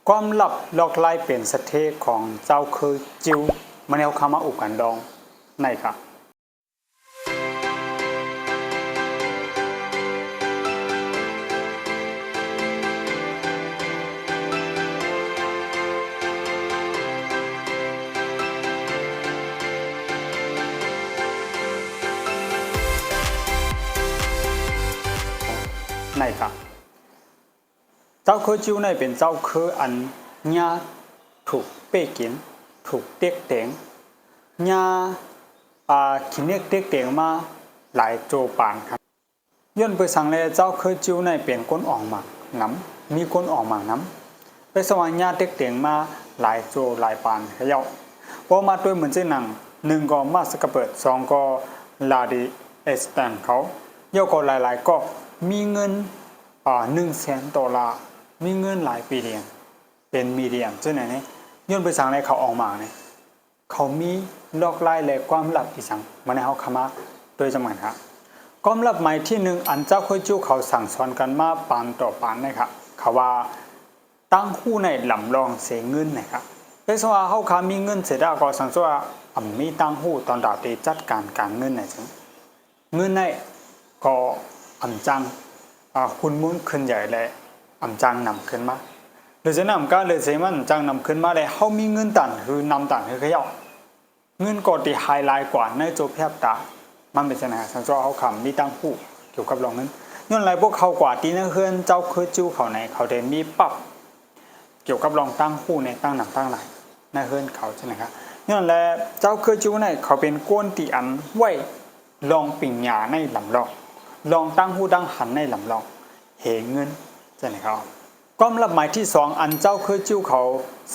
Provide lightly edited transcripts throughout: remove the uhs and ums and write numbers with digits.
ความลับลอกไล่เปลี่ยนสเทของเจ้าคือจิวมันเอาคำมาอุกันดองในครับในครับเจ้าคือจิวในเป็นเจ้าคืออันญาถูกเป้กินถูกเต็กเต็งญาขินเนกเต็กเต็งมาหลายโจปานครับย้อนไปสั่งเลยเจ้าคือจิวในเป็นก้นออกหมากน้ำมีก้นออกหมากน้ำไปสว่างญาเต็กเต็งมาหลายโจหลายปานเขย่าพอมาด้วยเหมือนเจ้าหนังหนึ่งก็มาสกเปิดสองก็ลาดีเอสแตนเขาเย่าก็หลายๆก็มีเงิน$100,000มีเงินหลายปีเรียนเป็นมีเดียมเจ้าไหนเนี่ยย้อนไปสั่งอะไรเขาออกมาเนี่ยเขามีลอกไล่และความลับอีสังมันในเขาขมาโดยจำกัดครับความลับใหม่ที่หนึ่งอันเจ้าค่อยจู้เขาสั่งสอนกันมาปานต่อปานนะครับเขาว่าตั้งคู่ในลำลองเสียเงินนะครับเป็นสว่าเขาขามีเงินเสียได้ก็สั่งว่ามีตั้งคู่ตอนดาวตีจัดการเงินไหนจังเงินในก็จังคุณมุ้นขึ้นใหญ่เลยจังนำขึ้นมาหรือจะนำก็เลยเสียมันจังนำขึ้นมาเลยเขามีเงินตันคือนำตันคือเขาเอาเงินก็ตีไฮไลท์กว่าในโจแพบตามันเป็นไงสังเกตเขาขำมีตั้งคู่เกี่ยวกับรองเงินย้อนไรพวกเขากว่าตีนักเฮือนเจ้าคือจู้เขาในเขาได้มีปรับเกี่ยวกับรองตั้งคู่ในตั้งหนักตั้งไหลนักเฮือนเขาใช่ไหมครับย้อนแลเจ้าคือจู้ในเขาเป็นก้นตีอันไว้ลองปิ่งหยาในลำลองลองตั้งหูดังหันในลำลองเหเงินใช่ไหมครับความลับหมายที่สองอันเจ้าคือจิ้วเขา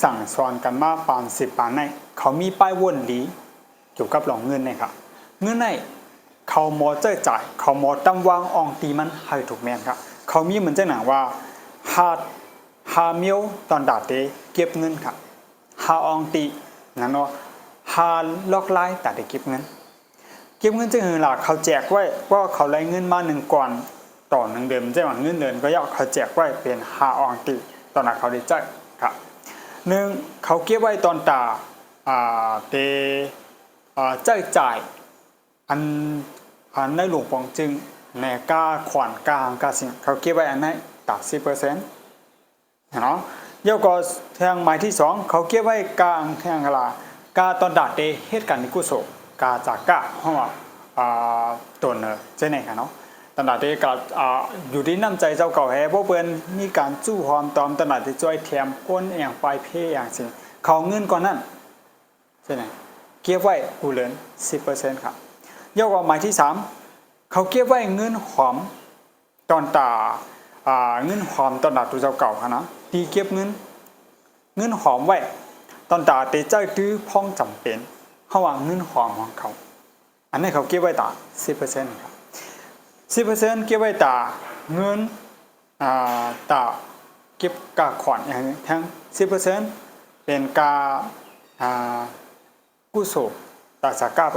สั่งสอนกันมาปาน10 ปานในเขามีป้ายวนดีเกี่ยวกับหลองเงินนะครับเงินในเขาหมอเจ้าจ่ายเขาหมอตั้งวางอองตีมันให้ถูกแม่นครับเขามีเหมือนเจ้าหนังว่าฮาเมียวตอนดาเตเก็บเงินครับฮาอองตีนั่นว่าฮาลอกไล่แต่ได้เก็บเงินจึงหลักเขาแจกไว้ว่าเขาไล่เงินมา1 ก่อนต่อ1 เดือนใช่ไหมเงินเดือนก็ย่อเขาแจกไว้เป็นฮาอองตีตอนนั้นเขาได้จ่ายครับ1เขาเก็บไว้ตอนตาเตจ่ายอันในหลวงปองจึงในกาขวัญกางกาสิ่งเขาเก็บไว้อันไหนตัด10%เนาะย่อก็ทางหมายที่2เขาเก็บไว้กางทางกากาตอนดาเตเหตุการณ์นิกุศลกาจากกะห้องตัวเนอใช่ไหมครับเนาะตลาดที่กับอยู่ที่น้ำใจเจ้าเก่าแห่พวกเพื่อนมีการจู้หอมตอมตลาดที่ช่วยแถมก้นอย่างปลายเพย์อย่างสิเขาเงินก่อนนั่นใช่ไหมเก็บไว้กูเลิน10%ครับย่อว่าหมายที่3เขาเก็บไว้เงินหอมตอนตาเงินหอมตลาดตัวเจ้าเก่าครับนะที่เก็บเงินหอมไว้ตอนตาเตะใจตื้อพ้องจำเป็นเขาวางเงินหอมของเขาอันนี้เขาเก็บไว้ตา10%ครับ10%เก็บไว้ตาเงินตาเก็บกาขวัญอย่างทั้ง10%เป็นกากู้โสตาสักกาไป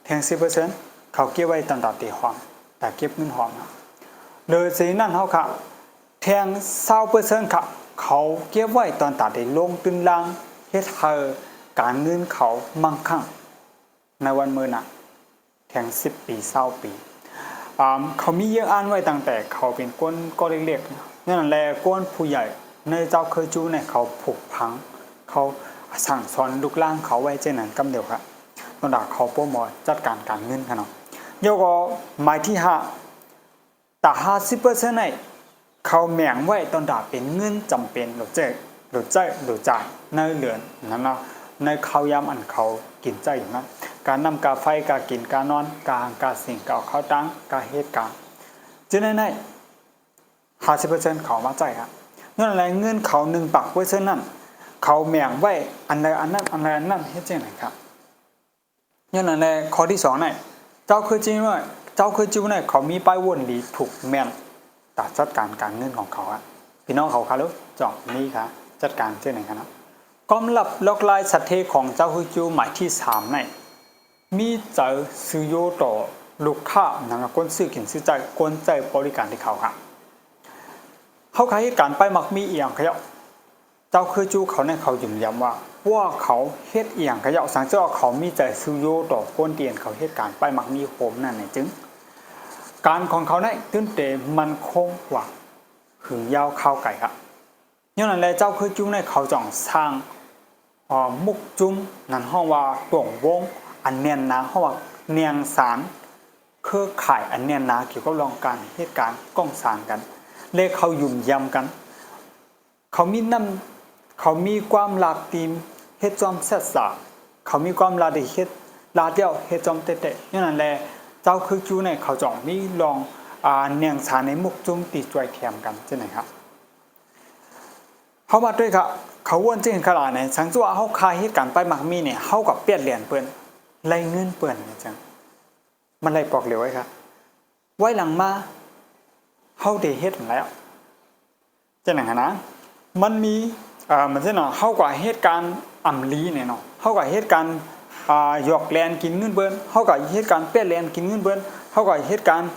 ทั้ง10%เขาเก็บไว้ตอนตาตีหอมแต่เก็บเงินหอมเลยสีนั่นเขาค่ะแทง20%ค่ะเขาเก็บไว้ตอนตาได้ลงตึงล่างเฮ็ดให้การเงินเขามั่งคั่งในวันมื้อน่ะแทง10 ปี20 ปีเขามีเยอะอ่านไว้ตั้งแต่เขาเป็นก้นก็เล็กๆนั่นแหละก้นผู้ใหญ่ในเจ้าเคยจู้เนี่ยเขาผูกพังเขาสั่งสอนลูกล่างเขาไว้เช่นนั้นกำเดียวครับตอนดักเขาโปรโมทจัดการเงินขนาดโยก็หมายที่5แต่50%ในเขาแหม่งไว้ตอนดักเป็นเงินจำเป็นหรือจ่ายในเหลือนนั่นนะในเขายามอันเขากินใจอยู่นะการนำกาไฟกากินกานอนกาสิ่งกาเข้าตั้งกาเหตุการณ์จึงใน50%เขามาใจครับนั่นแหละเงินเขา1% นั่นเขาแหม่งไว้อันใดอันนั้นเฮ็ดจังได๋ครับนั่นแหละข้อที่2นี่เจ้าคือจริงว่าเจ้าคือจิ้วเนี่ยเขามีป้ายวนดีถูกแม่นตัดจัดการเงินของเขาอ่ะพี่น้องเขาครับจ่องนี่ครับจัดการจังได๋ครับความลับลอกลายสัตเทของเจ้าคือจิ้วหมายที่3นี่มีใจซื้อโยต่อลูกค้านะครับคนซื้อกินซื้อใจคนใจบริการที่เขาค่ะเขาขายการไปมักมีเอียงเขา เจ้าคือจูเขาเนี่ยเขายืนยันว่าเขาเฮ็ดเอียงก็ยาสังเจ้าเขามีใจซื้อโยต่อก้นเตียนเขาเฮ็ดการไปมักมีโหมนั่นจึงการของเขาเนี่ยตื้นเตมันคงกว่าหึงยาวข้าวไก่ครับย้อนนั้นแหละเจ้าคือจูเนี่ยเขาจ่องสร้างมุกจุ้มนั่นห้องว่าต่วงวงอันเนียนนะห้องว่าเนียงสารเครือข่ายอันเนียนนะเกี่ยวกับรองการเหตุการณ์ก้องสารกันเลขเขายุ่มยำกันเขามีความลาตีมเฮ็ดจอมเสษาเขามีความลาดีเฮ็ดลาเดียวเฮ็ดจอมเตะๆย้อนนั้นแหละเจ้าคือจูเนี่ยเขาจ่องมีลองเนียงสารในมุกจุ้มตีจวยเทียมกันใช่ไหมครับเขามาด้วยครับเขาวนจริงขนาดไหนสังจัวเขาคายเหตุการณ์ไปมักมีเนี่ยเขากับเปลี่ยนเหรียญเปิ้นไล่เงินเปิ้นจังมันไล่ปอกเหลวไว้ครับไว้หลังมาเขาได้เฮ็ดแล้วจังไหนนะมันมีมันจะเนาะเขากับเหตุการณ์อ่ำลีเนี่ยเนาะเขากับเหตุการณ์หยอกแลนกินเงินเปิ้นเขากับเหตุการณ์เปลี่ยนแลนกินเงินเปิ้นเขากับเหตุการณ์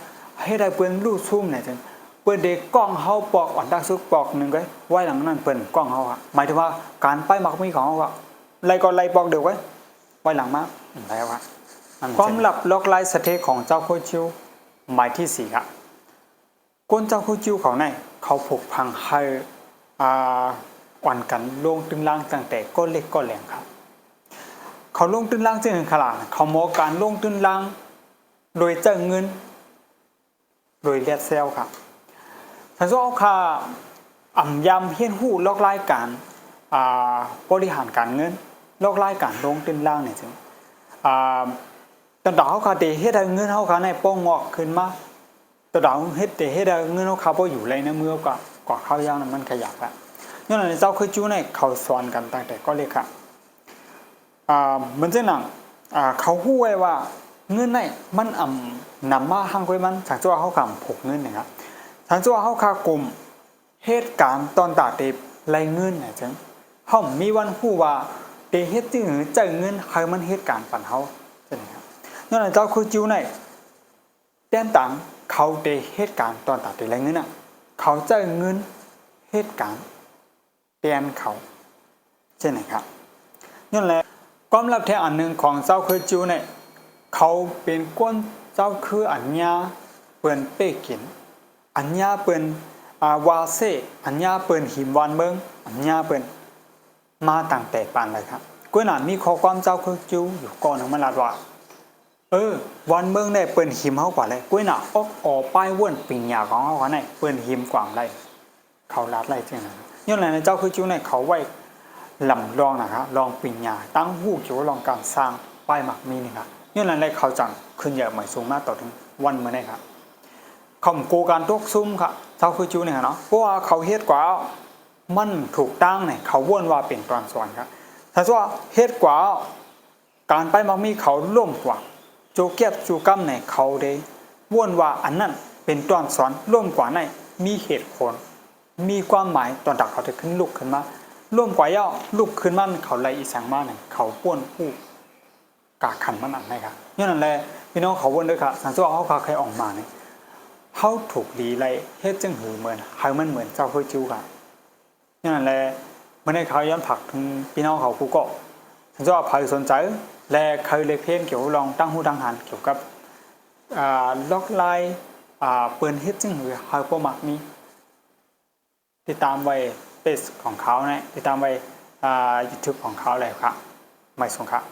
ให้ได้เปิ้นลู่ซุ่มเนี่ยจังเปิ้นเด็กกล้องเฮาปอกอ่อนดักซึกปอกนึงไว้ไว้หลังนั้นเปิ้นกล้องเฮาอ่ะหมายถึงว่าการไปมักมีของเฮาอ่ะไล่ก็ไล่ปอกเดียวไว้หลังมาแล้วอ่ะความลับล็อกไลน์สเตของเจ้าโคจิวหมายที่4ครับก้นเจ้าโคจิวเขาในเขาผูกพังให้อ่อนกันลงตึงล่างตั้งแต่ก้นเล็กก้นแหลงครับเขาลงตึงล่างจึงขลาดเขาโมการลงตึงล่างโดยเจ้าเงินโดยเลียดเซลครับถ้าจะเอาค่ายำเฮียนหู้ลอกไล่การบริหารการเงินลอกไล่การลงตึงล่างเนี่ยจึงตอนดาวเขาเดเฮ็ดเงินเขาในป้องงอกขึ้นมาตอนดาวเฮ็ดเงินเขาพออยู่ไรนะเมื่อกว่าข้าวยางนั้นมันขยับละย้อนหลังเจ้าคือจู้เนี่ยเขาสอนกันตั้งแต่ก็เลยค่ะมันจะหนังเขาหู้ไว้ว่าเงินในมันนำมาห้างไว้มันสังจัวเขากำผูกเงินนะครับสังจัวเขาคากลุ่มเหตุการณ์ตอนตาเตบไรเงินเนี่ยจังเขามีวันหู้ว่าเตเฮ็ดที่หรือใจเงินใครมันเหตุการณ์ปั่นเขาใช่ไหมครับนั่นแหละเจ้าคือจิ้วในแต้นต่างเขาเตเหตุการณ์ตอนตาเตไรเงินอ่ะเขาใจเงินเหตุการณ์แต้นเขาใช่ไหมครับนั่นแหละความลับแท้อันหนึ่งของเจ้าคือจิ้วเนี่ยเขาเป็นก้นเจ้าคืออัญญาเปิ้นเป้กินอัญญาเปิ้นวาเซอัญญาเปิ้นหิมวันเบิงอัญญาเปิ้นมาตั้งแต่ปานเลยครับก้วยหนามีข้อความเจ้าคือจิ้วอยู่ก่อนนึงมันลาดว่าวันเบิงได้เปิ้นหิมเฮากว่าเลยก้วยหนาออกป้ายว่นปิ่งหยาของเฮาไหนเปิ้นหิมกว่างได้เขาลาดไล่จังนั้นย้อนหลังเจ้าคือจิ้วเนี่ยเขาไว้ลำลองนะครับลองปิ่งหยาตั้งหู้เกี่ยวลองการสร้างป้ายมักมีนี่ครับย้อนหลังเลยเขาจังขึ้นใหญ่ใหม่สูงมากต่อถึงวันเมื่อไหร่ครับเขาโกการตกซุ่มครับเจ้าคือจิ้วเนี่ยเนาะเพราะว่าเขาเฮ็ดกว่ามันถูกตั้งเนี่ยเขาว่นว่าเป็นตอนสอนครับถ้าว่าเฮ็ดกว่าการไปมักมีเขาล่มกว่าโจเก็บจูกัมเนี่ยเขาได้ว่นว่าอันนั้นเป็นตอนสอนล่มกว่าในมีเหตุผลมีความหมายตอนดักเขาจะขึ้นลุกขึ้นมาล่มกว่าย่อลุกขึ้นมาเขาไล่อีสังมาเนี่ยเขาป้วนผู้กาขันมันอันไหนครับย้อนนั่นแหละพี่น้องเขาวนด้วยครับสันสวะเขาเคยออกมาเนี่ยเขาถูกดีไล่เฮ็ดจึงหือเหมือนใครมันเหมือนเจ้าเคยจิ้วครับย้อนนั่นแหละเมื่อในเขาย้อนผักถึงพี่น้องเขาผู้ก็สันสวะพายสนใจและเคยเลยเพี้ยนเกี่ยวลองตั้งหูตั้งหันเกี่ยวกับล็อกไล่เปิดเฮ็ดจึงหือใครพวกมักมีติดตามไว้เฟซของเขาเนี่ยติดตามไว้YouTube ของเขาเลยครับไม่สงครับ